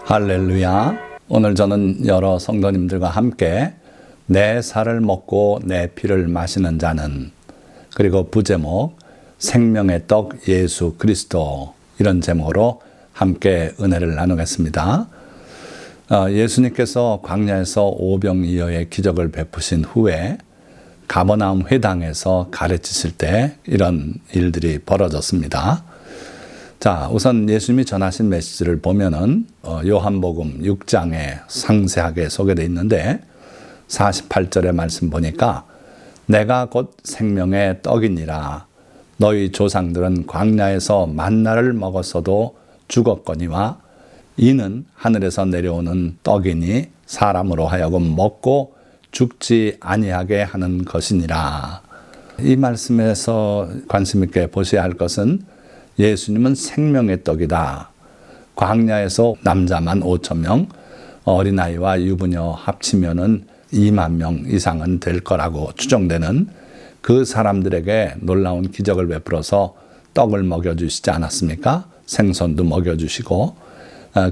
할렐루야. 오늘 저는 여러 성도님들과 함께 내 살을 먹고 내 피를 마시는 자는, 그리고 부제목 생명의 떡 예수 그리스도, 이런 제목으로 함께 은혜를 나누겠습니다. 예수님께서 광야에서 오병이어의 기적을 베푸신 후에 가버나움 회당에서 가르치실 때 이런 일들이 벌어졌습니다. 자, 우선 예수님이 전하신 메시지를 보면은 요한복음 6장에 상세하게 소개되어 있는데 48절의 말씀 보니까 내가 곧 생명의 떡이니라. 너희 조상들은 광야에서 만나를 먹었어도 죽었거니와 이는 하늘에서 내려오는 떡이니 사람으로 하여금 먹고 죽지 아니하게 하는 것이니라. 이 말씀에서 관심 있게 보셔야 할 것은 예수님은 생명의 떡이다. 광야에서 남자만 5,000명, 어린아이와 유부녀 합치면은 2만 명 이상은 될 거라고 추정되는 그 사람들에게 놀라운 기적을 베풀어서 떡을 먹여주시지 않았습니까? 생선도 먹여주시고.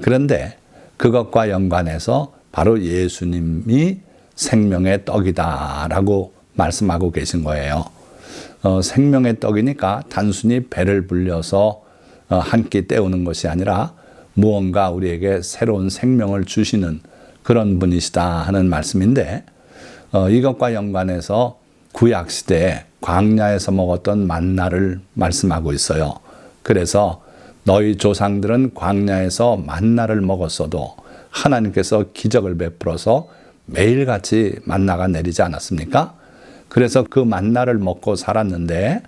그런데 그것과 연관해서 바로 예수님이 생명의 떡이다라고 말씀하고 계신 거예요. 생명의 떡이니까 단순히 배를 불려서 한 끼 때우는 것이 아니라 무언가 우리에게 새로운 생명을 주시는 그런 분이시다 하는 말씀인데, 이것과 연관해서 구약시대에 광야에서 먹었던 만나를 말씀하고 있어요. 그래서 너희 조상들은 광야에서 만나를 먹었어도 하나님께서 기적을 베풀어서 매일같이 만나가 내리지 않았습니까? 그래서 그 만나를 먹고 살았는데,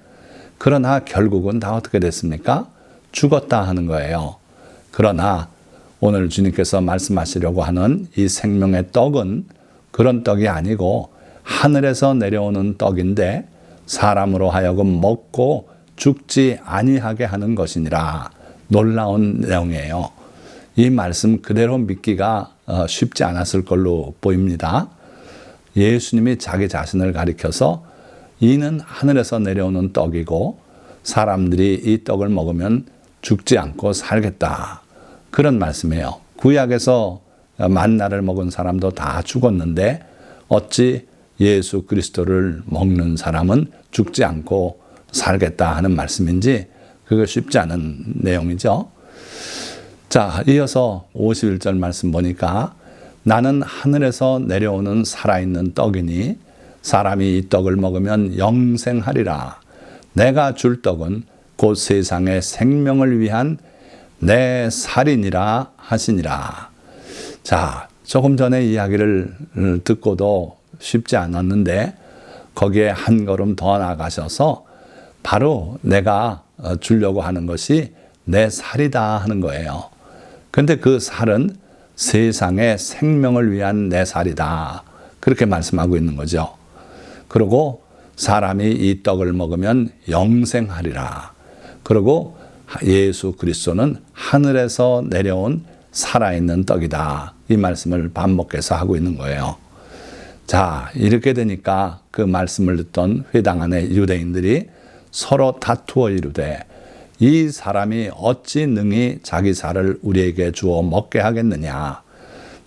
그러나 결국은 다 어떻게 됐습니까? 죽었다 하는 거예요. 그러나 오늘 주님께서 말씀하시려고 하는 이 생명의 떡은 그런 떡이 아니고 하늘에서 내려오는 떡인데 사람으로 하여금 먹고 죽지 아니하게 하는 것이니라. 놀라운 내용이에요. 이 말씀 그대로 믿기가 쉽지 않았을 걸로 보입니다. 예수님이 자기 자신을 가리켜서 이는 하늘에서 내려오는 떡이고 사람들이 이 떡을 먹으면 죽지 않고 살겠다. 그런 말씀이에요. 구약에서 만나를 먹은 사람도 다 죽었는데 어찌 예수 그리스도를 먹는 사람은 죽지 않고 살겠다 하는 말씀인지 그거 쉽지 않은 내용이죠. 자, 이어서 51절 말씀 보니까 나는 하늘에서 내려오는 살아있는 떡이니 사람이 이 떡을 먹으면 영생하리라. 내가 줄 떡은 곧 세상의 생명을 위한 내 살이니라 하시니라. 자, 조금 전에 이야기를 듣고도 쉽지 않았는데 거기에 한 걸음 더 나가셔서 바로 내가 주려고 하는 것이 내 살이다 하는 거예요. 그런데 그 살은 세상의 생명을 위한 내 살이다. 그렇게 말씀하고 있는 거죠. 그리고 사람이 이 떡을 먹으면 영생하리라. 그리고 예수 그리스도는 하늘에서 내려온 살아있는 떡이다. 이 말씀을 반복해서 하고 있는 거예요. 자, 이렇게 되니까 그 말씀을 듣던 회당 안의 유대인들이 서로 다투어 이르되 이 사람이 어찌 능히 자기 살을 우리에게 주어 먹게 하겠느냐.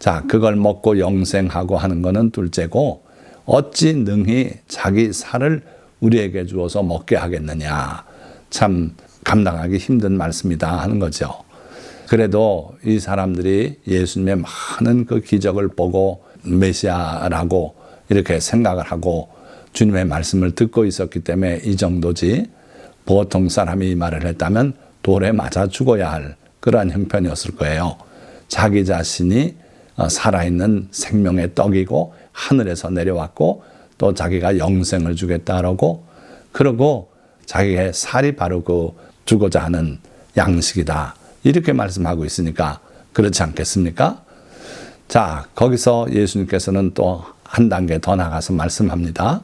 자, 그걸 먹고 영생하고 하는 거는 둘째고 어찌 능히 자기 살을 우리에게 주어서 먹게 하겠느냐. 참 감당하기 힘든 말씀이다 하는 거죠. 그래도 이 사람들이 예수님의 많은 그 기적을 보고 메시아라고 이렇게 생각을 하고 주님의 말씀을 듣고 있었기 때문에 이 정도지, 보통 사람이 이 말을 했다면 돌에 맞아 죽어야 할 그러한 형편이었을 거예요. 자기 자신이 살아있는 생명의 떡이고 하늘에서 내려왔고 또 자기가 영생을 주겠다라고, 그러고 자기의 살이 바로 그 주고자 하는 양식이다. 이렇게 말씀하고 있으니까 그렇지 않겠습니까? 자, 거기서 예수님께서는 또 한 단계 더 나가서 말씀합니다.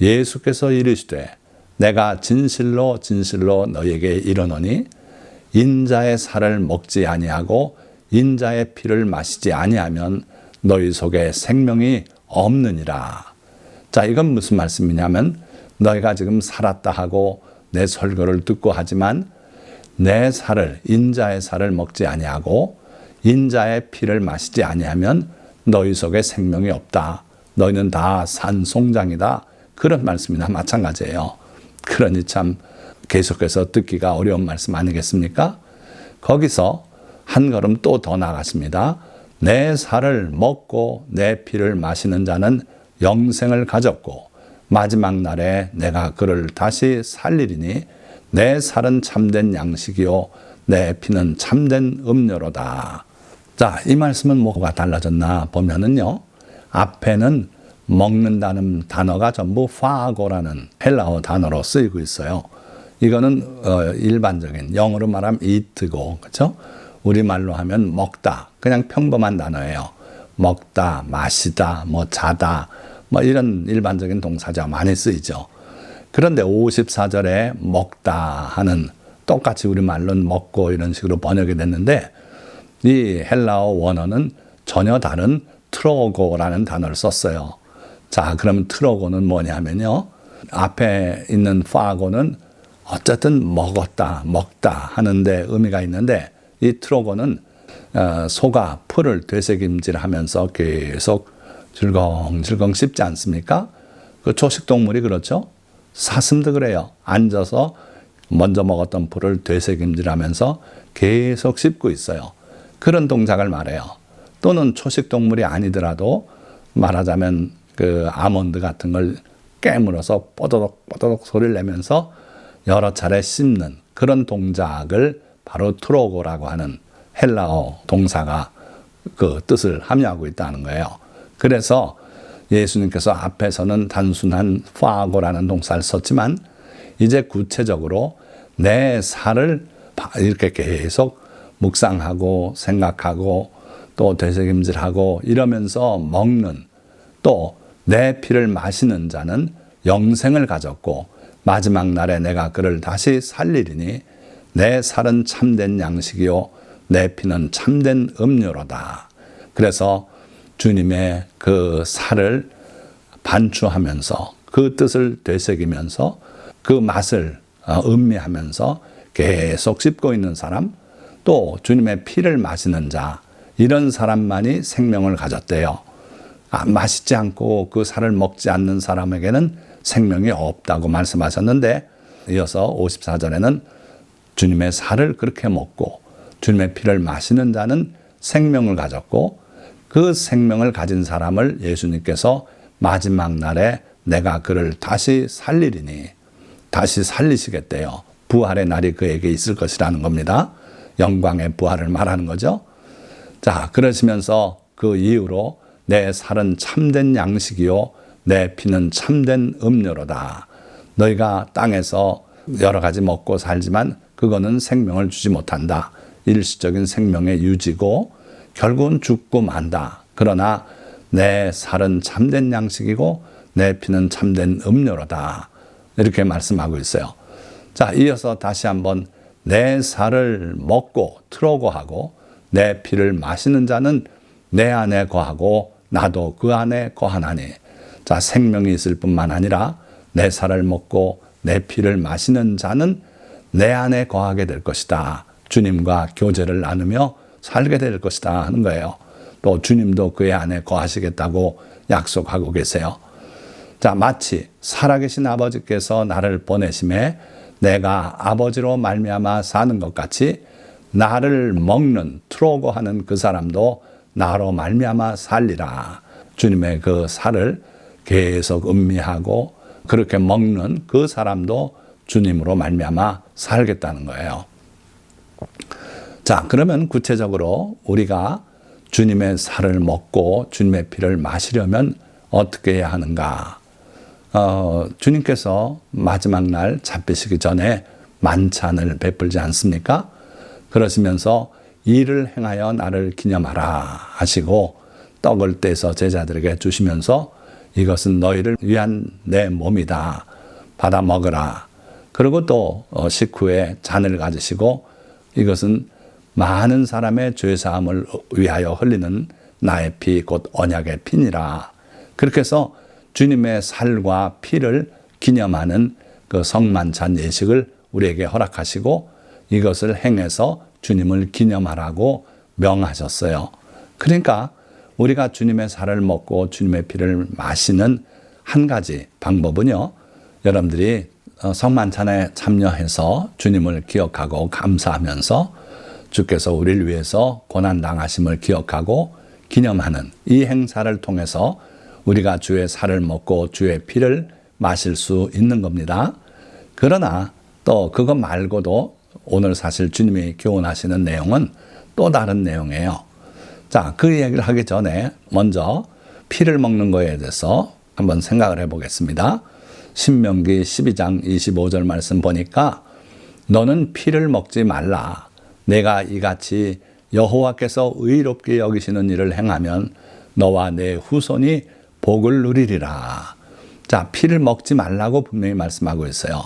예수께서 이르시되 내가 진실로 진실로 너희에게 이르노니 인자의 살을 먹지 아니하고 인자의 피를 마시지 아니하면 너희 속에 생명이 없느니라. 자, 이건 무슨 말씀이냐면 너희가 지금 살았다 하고 내 설교를 듣고 하지만 내 살을, 인자의 살을 먹지 아니하고 인자의 피를 마시지 아니하면 너희 속에 생명이 없다. 너희는 다 산송장이다. 그런 말씀이나 마찬가지예요. 그러니 참 계속해서 듣기가 어려운 말씀 아니겠습니까? 거기서 한 걸음 또 더 나아갔습니다. 내 살을 먹고 내 피를 마시는 자는 영생을 가졌고 마지막 날에 내가 그를 다시 살리리니 내 살은 참된 양식이요 내 피는 참된 음료로다. 자, 이 말씀은 뭐가 달라졌나 보면은요. 앞에는 먹는다는 단어가 전부 파고라는 헬라어 단어로 쓰이고 있어요. 이거는 일반적인 영어로 말하면 eat고, 그렇죠? 우리말로 하면 먹다, 그냥 평범한 단어예요. 먹다, 마시다, 뭐 자다, 뭐 이런 일반적인 동사가 많이 쓰이죠. 그런데 54절에 먹다 하는 똑같이 우리말로는 먹고 이런 식으로 번역이 됐는데 이 헬라어 원어는 전혀 다른 트로고라는 단어를 썼어요. 자, 그럼 트로고는 뭐냐면요. 앞에 있는 파고는 어쨌든 먹었다, 먹다 하는데 의미가 있는데 이 트로고는 소가 풀을 되새김질하면서 계속 질겅질겅 씹지 않습니까? 그 초식동물이 그렇죠. 사슴도 그래요. 앉아서 먼저 먹었던 풀을 되새김질하면서 계속 씹고 있어요. 그런 동작을 말해요. 또는 초식동물이 아니더라도 말하자면 그 아몬드 같은 걸 깨물어서 뽀도독 뽀도독 소리를 내면서 여러 차례 씹는 그런 동작을 바로 트로고라고 하는 헬라어 동사가 그 뜻을 함유하고 있다는 거예요. 그래서 예수님께서 앞에서는 단순한 파고라는 동사를 썼지만 이제 구체적으로 내 살을 이렇게 계속 묵상하고 생각하고 또 되새김질하고 이러면서 먹는 또 내 피를 마시는 자는 영생을 가졌고 마지막 날에 내가 그를 다시 살리리니 내 살은 참된 양식이요 내 피는 참된 음료로다. 그래서 주님의 그 살을 반추하면서 그 뜻을 되새기면서 그 맛을 음미하면서 계속 씹고 있는 사람 또 주님의 피를 마시는 자 이런 사람만이 생명을 가졌대요. 마시지 않고 그 살을 먹지 않는 사람에게는 생명이 없다고 말씀하셨는데 이어서 54절에는 주님의 살을 그렇게 먹고 주님의 피를 마시는 자는 생명을 가졌고 그 생명을 가진 사람을 예수님께서 마지막 날에 내가 그를 다시 살리리니 다시 살리시겠대요. 부활의 날이 그에게 있을 것이라는 겁니다. 영광의 부활을 말하는 거죠. 자, 그러시면서 그 이후로 내 살은 참된 양식이요 내 피는 참된 음료로다. 너희가 땅에서 여러 가지 먹고 살지만 그거는 생명을 주지 못한다. 일시적인 생명의 유지고 결국은 죽고 만다. 그러나 내 살은 참된 양식이고 내 피는 참된 음료로다. 이렇게 말씀하고 있어요. 자, 이어서 다시 한번 내 살을 먹고 트로고하고 내 피를 마시는 자는 내 안에 거하고 나도 그 안에 거하나니. 자, 생명이 있을 뿐만 아니라 내 살을 먹고 내 피를 마시는 자는 내 안에 거하게 될 것이다. 주님과 교제를 나누며 살게 될 것이다 하는 거예요. 또 주님도 그의 안에 거하시겠다고 약속하고 계세요. 자, 마치 살아계신 아버지께서 나를 보내심에 내가 아버지로 말미암아 사는 것 같이 나를 먹는 트로고하는 그 사람도 나로 말미암아 살리라. 주님의 그 살을 계속 음미하고 그렇게 먹는 그 사람도 주님으로 말미암아 살겠다는 거예요. 자, 그러면 구체적으로 우리가 주님의 살을 먹고 주님의 피를 마시려면 어떻게 해야 하는가? 주님께서 마지막 날 잡히시기 전에 만찬을 베풀지 않습니까? 그러시면서 이를 행하여 나를 기념하라 하시고 떡을 떼서 제자들에게 주시면서 이것은 너희를 위한 내 몸이다. 받아 먹으라. 그리고 또 식후에 잔을 가지시고 이것은 많은 사람의 죄사함을 위하여 흘리는 나의 피 곧 언약의 피니라. 그렇게 해서 주님의 살과 피를 기념하는 그 성만찬 예식을 우리에게 허락하시고 이것을 행해서 주님을 기념하라고 명하셨어요. 그러니까 우리가 주님의 살을 먹고 주님의 피를 마시는 한 가지 방법은요, 여러분들이 성만찬에 참여해서 주님을 기억하고 감사하면서 주께서 우리를 위해서 고난당하심을 기억하고 기념하는 이 행사를 통해서 우리가 주의 살을 먹고 주의 피를 마실 수 있는 겁니다. 그러나 또 그것 말고도 오늘 사실 주님이 교훈하시는 내용은 또 다른 내용이에요. 자, 그 얘기를 하기 전에 먼저 피를 먹는 거에 대해서 한번 생각을 해보겠습니다. 신명기 12장 25절 말씀 보니까 너는 피를 먹지 말라. 내가 이같이 여호와께서 의롭게 여기시는 일을 행하면 너와 내 후손이 복을 누리리라. 자, 피를 먹지 말라고 분명히 말씀하고 있어요.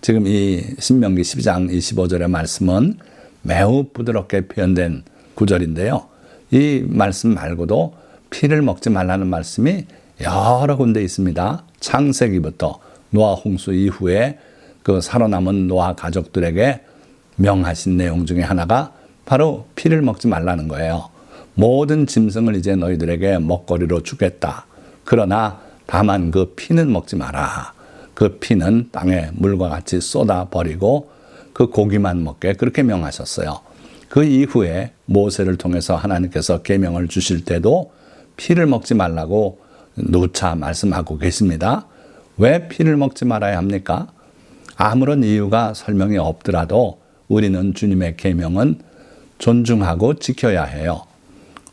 지금 이 신명기 12장 25절의 말씀은 매우 부드럽게 표현된 구절인데요. 이 말씀 말고도 피를 먹지 말라는 말씀이 여러 군데 있습니다. 창세기부터 노아 홍수 이후에 그 살아남은 노아 가족들에게 명하신 내용 중에 하나가 바로 피를 먹지 말라는 거예요. 모든 짐승을 이제 너희들에게 먹거리로 주겠다. 그러나 다만 그 피는 먹지 마라. 그 피는 땅에 물과 같이 쏟아 버리고 그 고기만 먹게 그렇게 명하셨어요. 그 이후에 모세를 통해서 하나님께서 계명을 주실 때도 피를 먹지 말라고 누차 말씀하고 계십니다. 왜 피를 먹지 말아야 합니까? 아무런 이유가 설명이 없더라도 우리는 주님의 계명은 존중하고 지켜야 해요.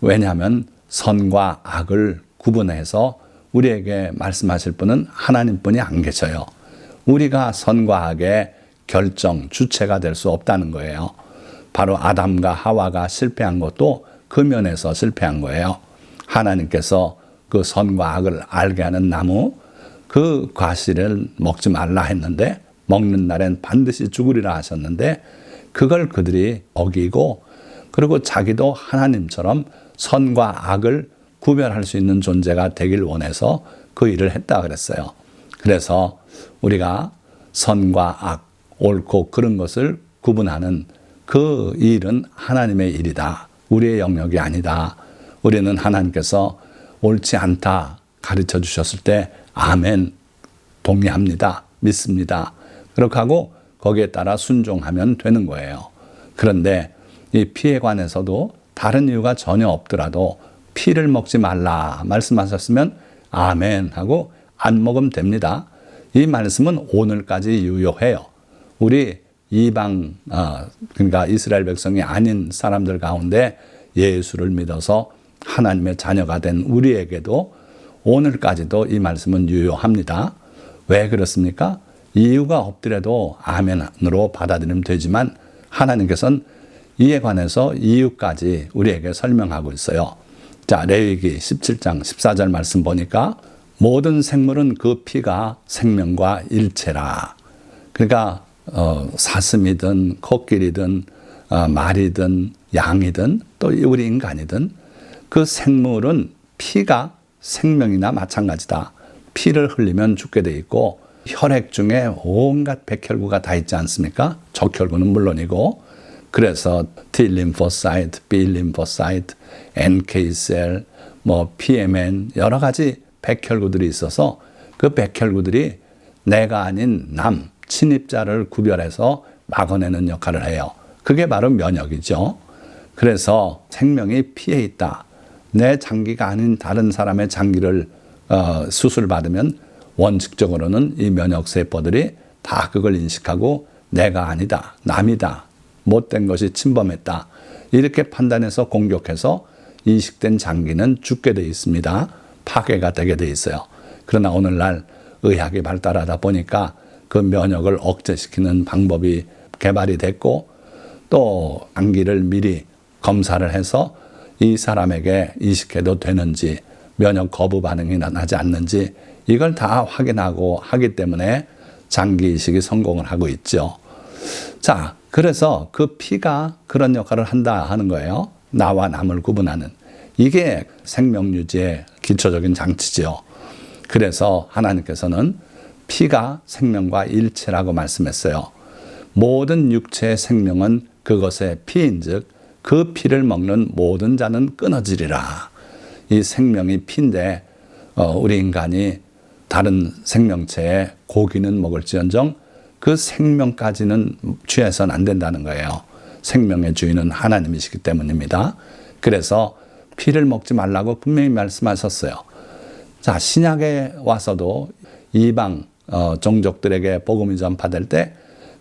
왜냐하면 선과 악을 구분해서 우리에게 말씀하실 분은 하나님뿐이 안 계셔요. 우리가 선과 악의 결정, 주체가 될 수 없다는 거예요. 바로 아담과 하와가 실패한 것도 그 면에서 실패한 거예요. 하나님께서 그 선과 악을 알게 하는 나무, 그 과실을 먹지 말라 했는데 먹는 날엔 반드시 죽으리라 하셨는데 그걸 그들이 어기고 그리고 자기도 하나님처럼 선과 악을 구별할 수 있는 존재가 되길 원해서 그 일을 했다 그랬어요. 그래서 우리가 선과 악, 옳고 그른 것을 구분하는 그 일은 하나님의 일이다. 우리의 영역이 아니다. 우리는 하나님께서 옳지 않다 가르쳐 주셨을 때 아멘, 동의합니다. 믿습니다. 그렇게 하고 거기에 따라 순종하면 되는 거예요. 그런데 이 피에 관해서도 다른 이유가 전혀 없더라도 피를 먹지 말라 말씀하셨으면 아멘 하고 안 먹으면 됩니다. 이 말씀은 오늘까지 유효해요. 우리 이방, 그러니까 이스라엘 백성이 아닌 사람들 가운데 예수를 믿어서 하나님의 자녀가 된 우리에게도 오늘까지도 이 말씀은 유효합니다. 왜 그렇습니까? 이유가 없더라도 아멘으로 받아들이면 되지만 하나님께서는 이에 관해서 이유까지 우리에게 설명하고 있어요. 자, 레위기 17장 14절 말씀 보니까 모든 생물은 그 피가 생명과 일체라. 그러니까 사슴이든 코끼리든 말이든 양이든 또 우리 인간이든 그 생물은 피가 생명이나 마찬가지다. 피를 흘리면 죽게 돼 있고 혈액 중에 온갖 백혈구가 다 있지 않습니까? 적혈구는 물론이고 그래서 T 림포사이트, B 림포사이트, NK셀, PMN 여러 가지 백혈구들이 있어서 그 백혈구들이 내가 아닌 남, 침입자를 구별해서 막아내는 역할을 해요. 그게 바로 면역이죠. 그래서 생명이 피에 있다. 내 장기가 아닌 다른 사람의 장기를 수술받으면 원칙적으로는 이 면역세포들이 다 그걸 인식하고 내가 아니다, 남이다, 못된 것이 침범했다. 이렇게 판단해서 공격해서 이식된 장기는 죽게 돼 있습니다. 파괴가 되게 돼 있어요. 그러나 오늘날 의학이 발달하다 보니까 그 면역을 억제시키는 방법이 개발이 됐고 또 장기를 미리 검사를 해서 이 사람에게 이식해도 되는지 면역 거부 반응이 나지 않는지 이걸 다 확인하고 하기 때문에 장기 이식이 성공을 하고 있죠. 자, 그래서 그 피가 그런 역할을 한다 하는 거예요. 나와 남을 구분하는. 이게 생명 유지의 기초적인 장치지요. 그래서 하나님께서는 피가 생명과 일체라고 말씀했어요. 모든 육체의 생명은 그것의 피인즉 그 피를 먹는 모든 자는 끊어지리라. 이 생명이 피인데 우리 인간이 다른 생명체의 고기는 먹을지언정 그 생명까지는 취해서는 안 된다는 거예요. 생명의 주인은 하나님이시기 때문입니다. 그래서 피를 먹지 말라고 분명히 말씀하셨어요. 자, 신약에 와서도 이방 종족들에게 복음이 전파될 때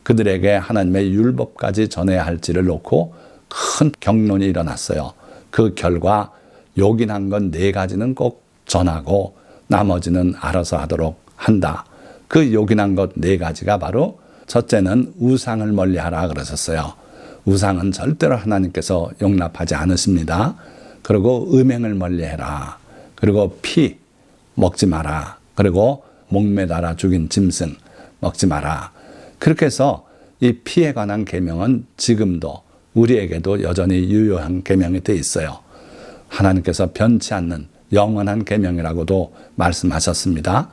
그들에게 하나님의 율법까지 전해야 할지를 놓고 큰 경론이 일어났어요. 그 결과 요긴한 건 4가지는 꼭 전하고 나머지는 알아서 하도록 한다. 그 요긴한 것 4가지가 바로 첫째는 우상을 멀리하라 그러셨어요. 우상은 절대로 하나님께서 용납하지 않으십니다. 그리고 음행을 멀리해라. 그리고 피 먹지 마라. 그리고 목매달아 죽인 짐승 먹지 마라. 그렇게 해서 이 피에 관한 계명은 지금도 우리에게도 여전히 유효한 계명이 돼 있어요. 하나님께서 변치 않는 영원한 계명이라고도 말씀하셨습니다.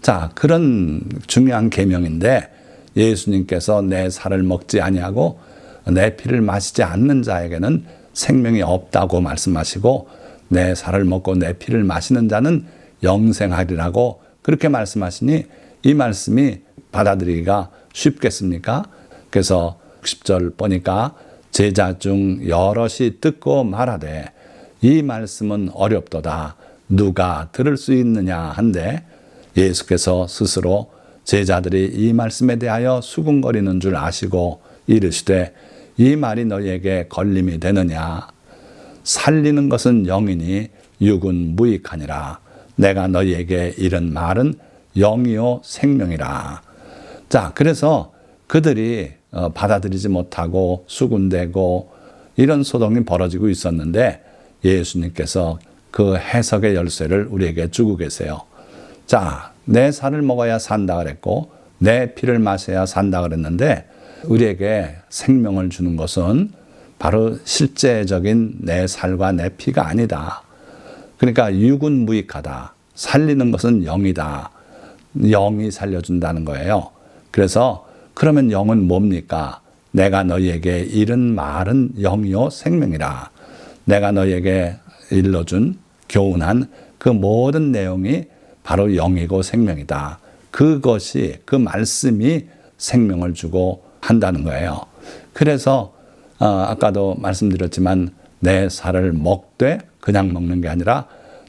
자, 그런 중요한 계명인데 예수님께서 내 살을 먹지 아니하고 내 피를 마시지 않는 자에게는 생명이 없다고 말씀하시고 내 살을 먹고 내 피를 마시는 자는 영생하리라고 그렇게 말씀하시니 이 말씀이 받아들이기가 쉽겠습니까? 그래서 60절 보니까 제자 중 여럿이 듣고 말하되 이 말씀은 어렵도다. 누가 들을 수 있느냐 한데 예수께서 스스로 제자들이 이 말씀에 대하여 수군거리는 줄 아시고 이르시되 이 말이 너희에게 걸림이 되느냐. 살리는 것은 영이니 육은 무익하니라. 내가 너희에게 이른 말은 영이요 생명이라. 자, 그래서 그들이 받아들이지 못하고 수군대고 이런 소동이 벌어지고 있었는데 예수님께서 그 해석의 열쇠를 우리에게 주고 계세요. 자, 내 살을 먹어야 산다 그랬고 내 피를 마셔야 산다 그랬는데 우리에게 생명을 주는 것은 바로 실제적인 내 살과 내 피가 아니다. 그러니까 육은 무익하다. 살리는 것은 영이다. 영이 살려준다는 거예요. 그래서 그러면 영은 뭡니까? 내가 너희에게 이른 말은 영이요 생명이라. 내가 너희에게 일러준 교훈한 그 모든 내용이 바로 영이고 생명이다. 그것이 그 말씀이 생명을 주고 한다는 거예요. 그래서 아까도 말씀드렸지만 내 살을 먹되 그냥 먹는 게 아니라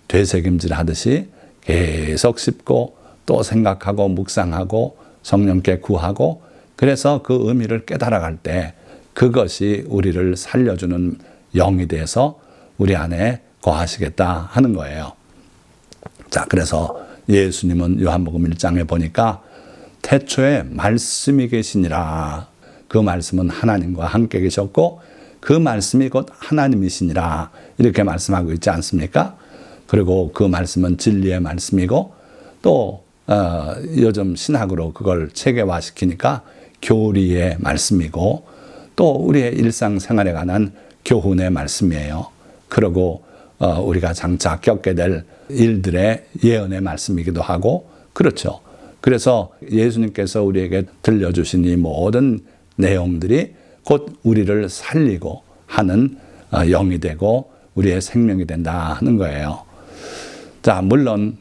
되새김질 하듯이 계속 씹고 또 생각하고 묵상하고 성령께 구하고 그래서 그 의미를 깨달아갈 때 그것이 우리를 살려주는 영이 돼서 우리 안에 거하시겠다 하는 거예요. 자, 그래서 예수님은 요한복음 1장에 보니까 태초에 말씀이 계시니라. 그 말씀은 하나님과 함께 계셨고 그 말씀이 곧 하나님이시니라. 이렇게 말씀하고 있지 않습니까? 그리고 그 말씀은 진리의 말씀이고 또 요즘 신학으로 그걸 체계화시키니까 교리의 말씀이고 또 우리의 일상생활에 관한 교훈의 말씀이에요. 그리고 우리가 장차 겪게 될 일들의 예언의 말씀이기도 하고 그렇죠. 그래서 예수님께서 우리에게 들려주신 이 모든 내용들이 곧 우리를 살리고 하는 영이 되고 우리의 생명이 된다 하는 거예요. 자, 물론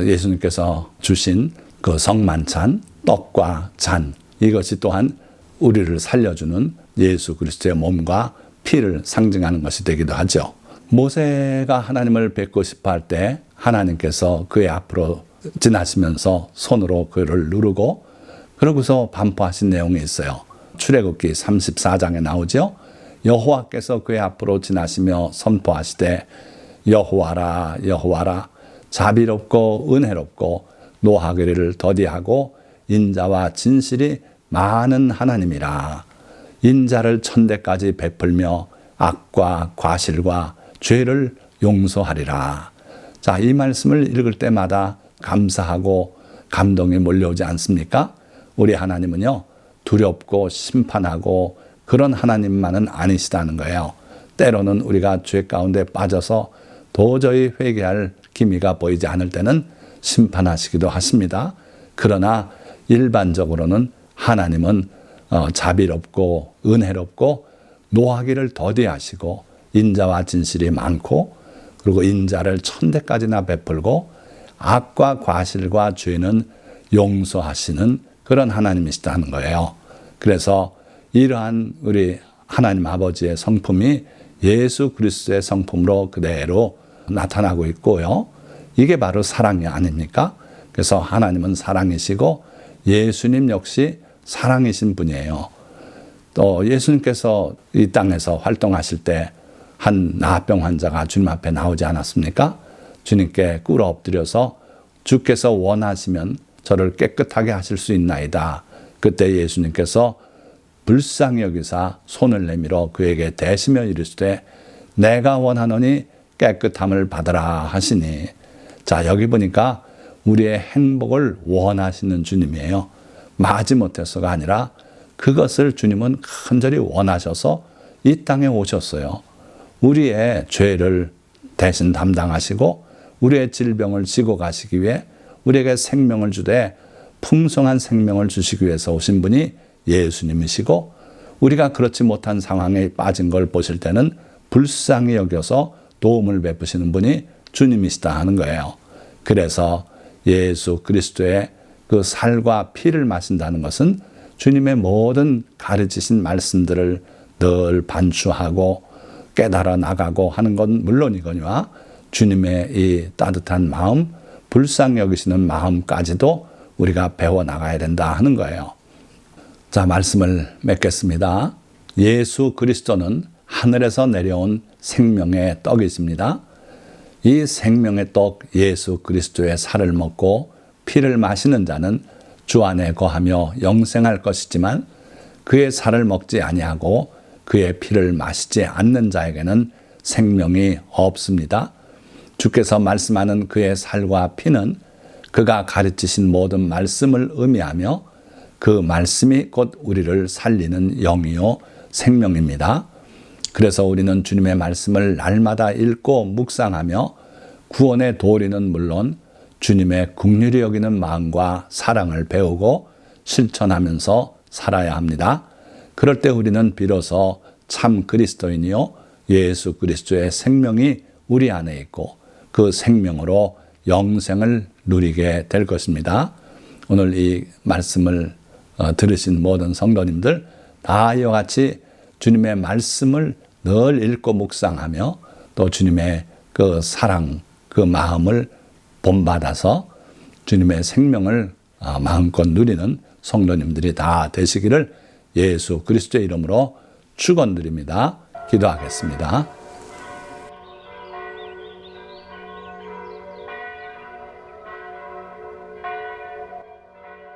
예수님께서 주신 그 성만찬, 떡과 잔 이것이 또한 우리를 살려주는 예수 그리스도의 몸과 피를 상징하는 것이 되기도 하죠. 모세가 하나님을 뵙고 싶어 할 때 하나님께서 그의 앞으로 지나시면서 손으로 그를 누르고 그러고서 반포하신 내용이 있어요. 출애굽기 34장에 나오죠. 여호와께서 그의 앞으로 지나시며 선포하시되 여호와라 여호와라 자비롭고 은혜롭고 노하기를 더디하고 인자와 진실이 많은 하나님이라. 인자를 천대까지 베풀며 악과 과실과 죄를 용서하리라. 자, 이 말씀을 읽을 때마다 감사하고 감동이 몰려오지 않습니까? 우리 하나님은요, 두렵고 심판하고 그런 하나님만은 아니시다는 거예요. 때로는 우리가 죄 가운데 빠져서 도저히 회개할 기미가 보이지 않을 때는 심판하시기도 하십니다. 그러나 일반적으로는 하나님은 자비롭고 은혜롭고 노하기를 더디하시고 인자와 진실이 많고 그리고 인자를 천대까지나 베풀고 악과 과실과 죄는 용서하시는 그런 하나님이시다는 거예요. 그래서 이러한 우리 하나님 아버지의 성품이 예수 그리스도의 성품으로 그대로 나타나고 있고요. 이게 바로 사랑이 아닙니까? 그래서 하나님은 사랑이시고 예수님 역시 사랑이신 분이에요. 또 예수님께서 이 땅에서 활동하실 때 한 나병 환자가 주님 앞에 나오지 않았습니까? 주님께 꿇어 엎드려서 주께서 원하시면 저를 깨끗하게 하실 수 있나이다. 그때 예수님께서 불쌍히 여기사 손을 내밀어 그에게 대시며 이르시되 내가 원하노니 깨끗함을 받으라 하시니, 자, 여기 보니까 우리의 행복을 원하시는 주님이에요. 마지못해서가 아니라 그것을 주님은 간절히 원하셔서 이 땅에 오셨어요. 우리의 죄를 대신 담당하시고 우리의 질병을 지고 가시기 위해 우리에게 생명을 주되 풍성한 생명을 주시기 위해서 오신 분이 예수님이시고, 우리가 그렇지 못한 상황에 빠진 걸 보실 때는 불쌍히 여겨서 도움을 베푸시는 분이 주님이시다 하는 거예요. 그래서 예수 그리스도의 그 살과 피를 마신다는 것은 주님의 모든 가르치신 말씀들을 늘 반추하고 깨달아 나가고 하는 건 물론이거니와 주님의 이 따뜻한 마음, 불쌍히 여기시는 마음까지도 우리가 배워나가야 된다 하는 거예요. 자, 말씀을 맺겠습니다. 예수 그리스도는 하늘에서 내려온 생명의 떡이십니다. 이 생명의 떡 예수 그리스도의 살을 먹고 피를 마시는 자는 주 안에 거하며 영생할 것이지만 그의 살을 먹지 아니하고 그의 피를 마시지 않는 자에게는 생명이 없습니다. 주께서 말씀하는 그의 살과 피는 그가 가르치신 모든 말씀을 의미하며 그 말씀이 곧 우리를 살리는 영이요 생명입니다. 그래서 우리는 주님의 말씀을 날마다 읽고 묵상하며 구원의 도리는 물론 주님의 긍휼히 여기는 마음과 사랑을 배우고 실천하면서 살아야 합니다. 그럴 때 우리는 비로소 참 그리스도인이요 예수 그리스도의 생명이 우리 안에 있고 그 생명으로 영생을 누리게 될 것입니다. 오늘 이 말씀을 들으신 모든 성도님들 다 이와 같이 주님의 말씀을 늘 읽고 묵상하며 또 주님의 그 사랑, 그 마음을 본받아서 주님의 생명을 마음껏 누리는 성도님들이 다 되시기를 예수 그리스도의 이름으로 축원드립니다. 기도하겠습니다.